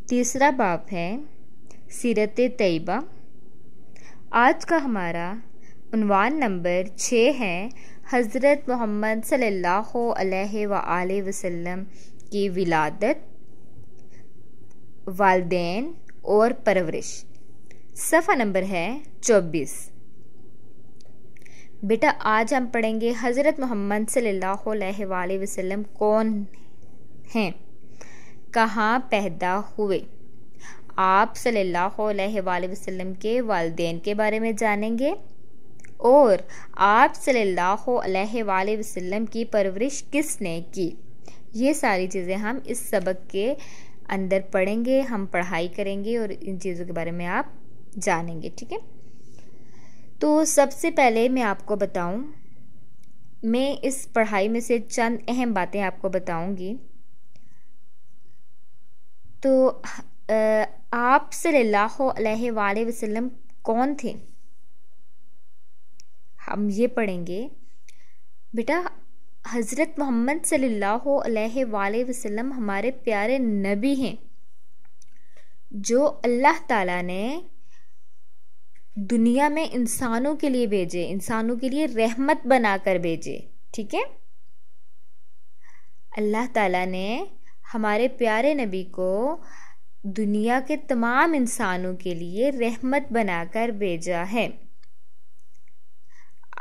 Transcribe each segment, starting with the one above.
तीसरा बाब है सीरत तैयबा। आज का हमारा उन्वान नंबर 6 है हज़रत मोहम्मद सल्लल्लाहु अलैहि वसल्लम की विलादत, वालिदैन और परवरिश। सफ़ा नंबर है 24। बेटा आज हम पढ़ेंगे हज़रत मोहम्मद सल्लल्लाहु अलैहि वसल्लम कौन हैं, कहाँ पैदा हुए। आप सल्लल्लाहु अलैहि वसल्लम के वालिदैन के बारे में जानेंगे और आप सल्लल्लाहु अलैहि वसल्लम की परवरिश किसने की। ये सारी चीज़ें हम इस सबक के अंदर पढ़ेंगे, हम पढ़ाई करेंगे और इन चीज़ों के बारे में आप जानेंगे। ठीक है, तो सबसे पहले मैं आपको बताऊं, मैं इस पढ़ाई में से चंद अहम बातें आपको बताऊंगी। तो आप सल्लल्लाहु अलैहि वसल्लम कौन थे, हम ये पढ़ेंगे। बेटा हज़रत मोहम्मद सल्लल्लाहु अलैहि वसल्लम हमारे प्यारे नबी हैं जो अल्लाह ताला ने दुनिया में इंसानों के लिए भेजे, इंसानों के लिए रहमत बनाकर भेजे। ठीक है, अल्लाह ताला ने हमारे प्यारे नबी को दुनिया के तमाम इंसानों के लिए रहमत बनाकर भेजा है।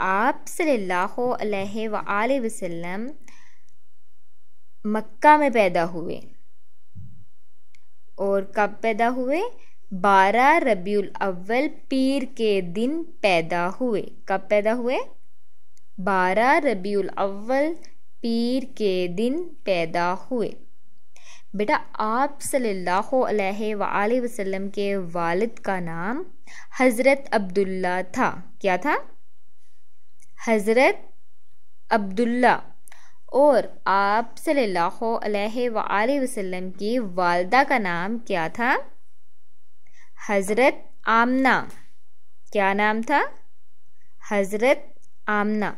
आप सल्लल्लाहु अलैहि वसल्लम मक्का में पैदा हुए और कब पैदा हुए? 12 रबीउल अव्वल पीर के दिन पैदा हुए। कब पैदा हुए? 12 रबीउल अव्वल पीर के दिन पैदा हुए। बेटा आप सल्लल्लाहु अलैहि वसल्लम के वालिद का नाम हज़रत अब्दुल्ला था। क्या था? हज़रत अब्दुल्ला। और आप सल्लल्लाहु अलैहि वसल्लम की वालदा का नाम क्या था? हज़रत आमना। क्या नाम था? हज़रत आमना।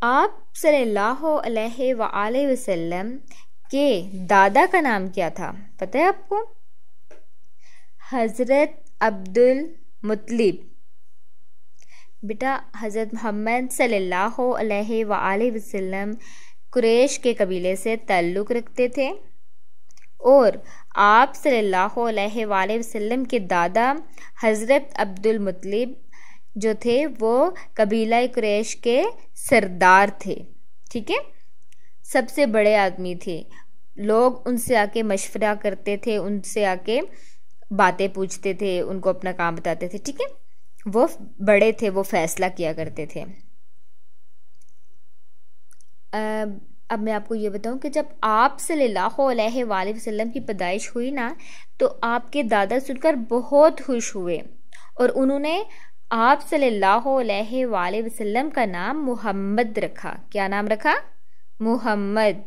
आप सल्लल्लाहु अलैहि वसल्लम के दादा का नाम क्या था, पता है आपको? हज़रत अब्दुल मुत्तलिब। बेटा हज़रत मोहम्मद सल्लल्लाहु अलैहि वसल्लम कुरैश के कबीले से ताल्लुक़ रखते थे और आप सल्लल्लाहु अलैहि वसल्लम के दादा हज़रत अब्दुल मुत्तलिब जो थे वो कबीला कुरैश के सरदार थे। ठीक है, सबसे बड़े आदमी थे। लोग उनसे आके मशवरा करते थे, उनसे आके बातें पूछते थे, उनको अपना काम बताते थे। ठीक है, वो बड़े थे, वो फैसला किया करते थे। अब मैं आपको ये बताऊं कि जब आप सल्लल्लाहु अलैहि वसल्लम की पैदाइश हुई ना, तो आपके दादा सुनकर बहुत खुश हुए और उन्होंने आप सल्लल्लाहु अलैहि वसल्लम का नाम मोहम्मद रखा। क्या नाम रखा? मोहम्मद।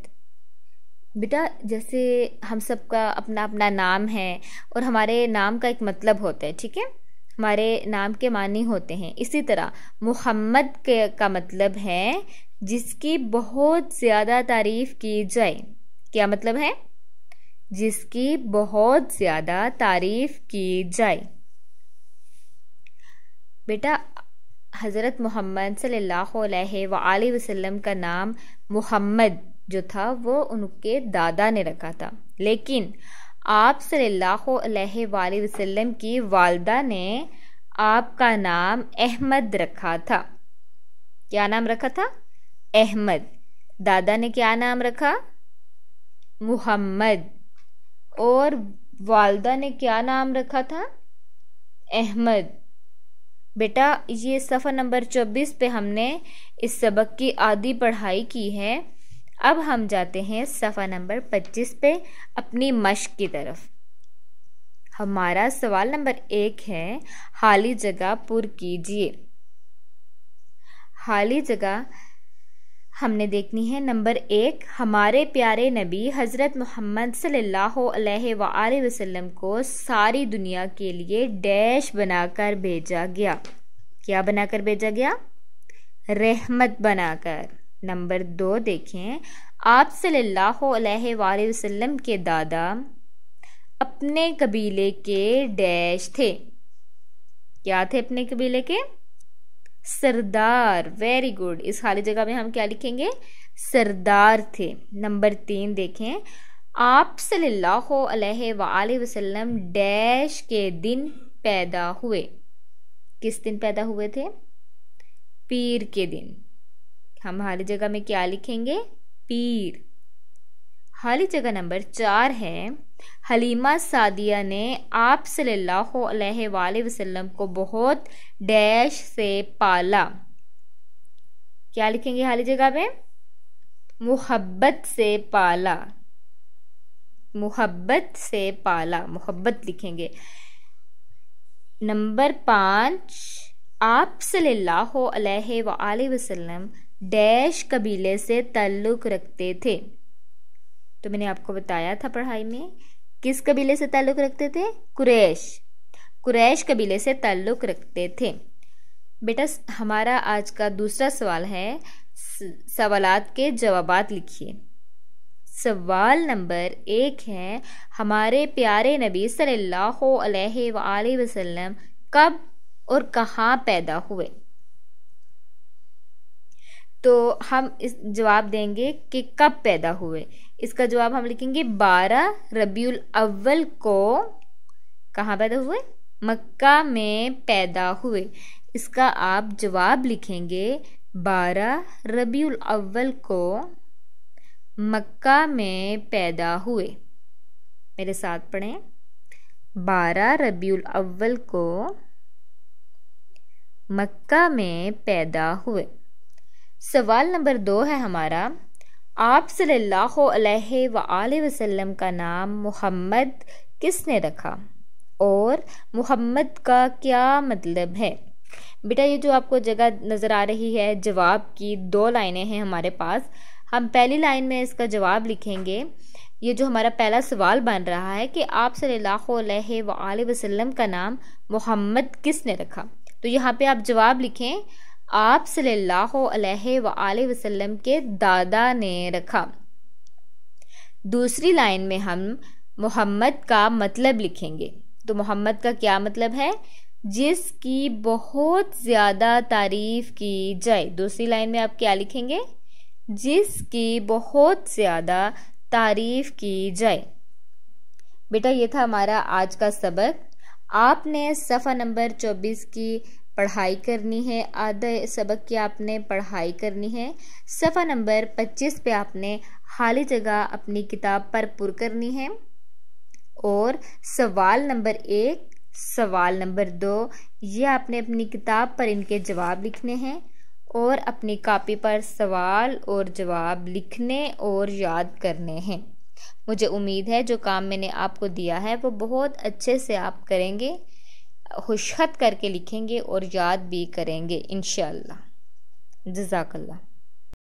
बेटा जैसे हम सबका अपना अपना नाम है और हमारे नाम का एक मतलब होता है। ठीक है, हमारे नाम के मानी होते हैं। इसी तरह मोहम्मद का मतलब है जिसकी बहुत ज़्यादा तारीफ़ की जाए। क्या मतलब है? जिसकी बहुत ज़्यादा तारीफ़ की जाए। बेटा हज़रत मोहम्मद सल्लल्लाहु अलैहि वसल्लम का नाम मोहम्मद जो था वो उनके दादा ने रखा था, लेकिन आप सल्लल्लाहु अलैहि वसल्लम की वालदा ने आपका नाम अहमद रखा था। क्या नाम रखा था? अहमद। दादा ने क्या नाम रखा? मोहम्मद। और वालदा ने क्या नाम रखा था? अहमद। बेटा ये सफ़ा नंबर 24 पे हमने इस सबक की आधी पढ़ाई की है। अब हम जाते हैं सफ़ा नंबर 25 पे अपनी मश्क की तरफ। हमारा सवाल नंबर 1 है खाली जगह पुर कीजिए। खाली जगह हमने देखनी है। नंबर 1, हमारे प्यारे नबी हज़रत मोहम्मद सल्लल्लाहु अलैहि वसल्लम को सारी दुनिया के लिए डैश बनाकर भेजा गया। क्या बनाकर भेजा गया? रहमत बनाकर। नंबर 2 देखें, आप सल्लल्लाहु अलैहि वसल्लम के दादा अपने कबीले के डैश थे। क्या थे अपने कबीले के? सरदार। Very good. इस खाली जगह में हम क्या लिखेंगे? सरदार थे। नंबर 3 देखें, आप सल्लल्लाहु अलैहि वसल्लम डैश के दिन पैदा हुए। किस दिन पैदा हुए थे? पीर के दिन। हम खाली जगह में क्या लिखेंगे? पीर। खाली जगह नंबर 4 है, हलीमा सादिया ने आप सल्लल्लाहु अलैहि वसल्लम को बहुत डैश से पाला। क्या लिखेंगे खाली जगह में? मुहब्बत से पाला। मुहब्बत से पाला, मुहब्बत लिखेंगे। नंबर 5, आप सल्लल्लाहु अलैहि वसल्लम डैश कबीले से ताल्लुक़ रखते थे। तो मैंने आपको बताया था पढ़ाई में, किस कबीले से ताल्लुक़ रखते थे? कुरैश। कुरैश कबीले से ताल्लुक़ रखते थे। बेटा हमारा आज का दूसरा सवाल है, सवालात के जवाबात लिखिए। सवाल नंबर 1 है, हमारे प्यारे नबी सल्लल्लाहु अलैहि वसल्लम कब और कहाँ पैदा हुए? तो हम इस जवाब देंगे कि कब पैदा हुए। इसका जवाब हम लिखेंगे 12 रबीउल अव्वल को कहाँ पैदा हुए? मक्का में पैदा हुए। इसका आप जवाब लिखेंगे 12 रबीउल अव्वल को मक्का में पैदा हुए। मेरे साथ पढ़ें, 12 रबीउल अव्वल को मक्का में पैदा हुए। सवाल नंबर 2 है हमारा, आप सल्लल्लाहु अलैहि वसल्लम का नाम मोहम्मद किसने रखा और मोहम्मद का क्या मतलब है? बेटा ये जो आपको जगह नज़र आ रही है, जवाब की 2 लाइनें हैं हमारे पास। हम पहली लाइन में इसका जवाब लिखेंगे। ये जो हमारा पहला सवाल बन रहा है कि आप सल्लल्लाहु अलैहि वसल्लम का नाम मोहम्मद किसने रखा, तो यहाँ पे आप जवाब लिखें, आप सल्लल्लाहु अलैहि वसल्लम के दादा ने रखा। दूसरी लाइन में हम मोहम्मद का मतलब लिखेंगे। तो मोहम्मद का क्या मतलब है? जिसकी बहुत ज़्यादा तारीफ़ की जाए। दूसरी लाइन में आप क्या लिखेंगे? जिसकी बहुत ज़्यादा तारीफ़ की जाए। बेटा ये था हमारा आज का सबक। आपने सफ़ा नंबर 24 की पढ़ाई करनी है, आधे सबक की आपने पढ़ाई करनी है। सफ़ा नंबर 25 पे आपने खाली जगह अपनी किताब पर पुर करनी है और सवाल नंबर 1, सवाल नंबर 2 ये आपने अपनी किताब पर इनके जवाब लिखने हैं और अपनी कॉपी पर सवाल और जवाब लिखने और याद करने हैं। मुझे उम्मीद है जो काम मैंने आपको दिया है वो बहुत अच्छे से आप करेंगे, खुशखत करके लिखेंगे और याद भी करेंगे इंशाअल्लाह। जज़ाकल्लाह।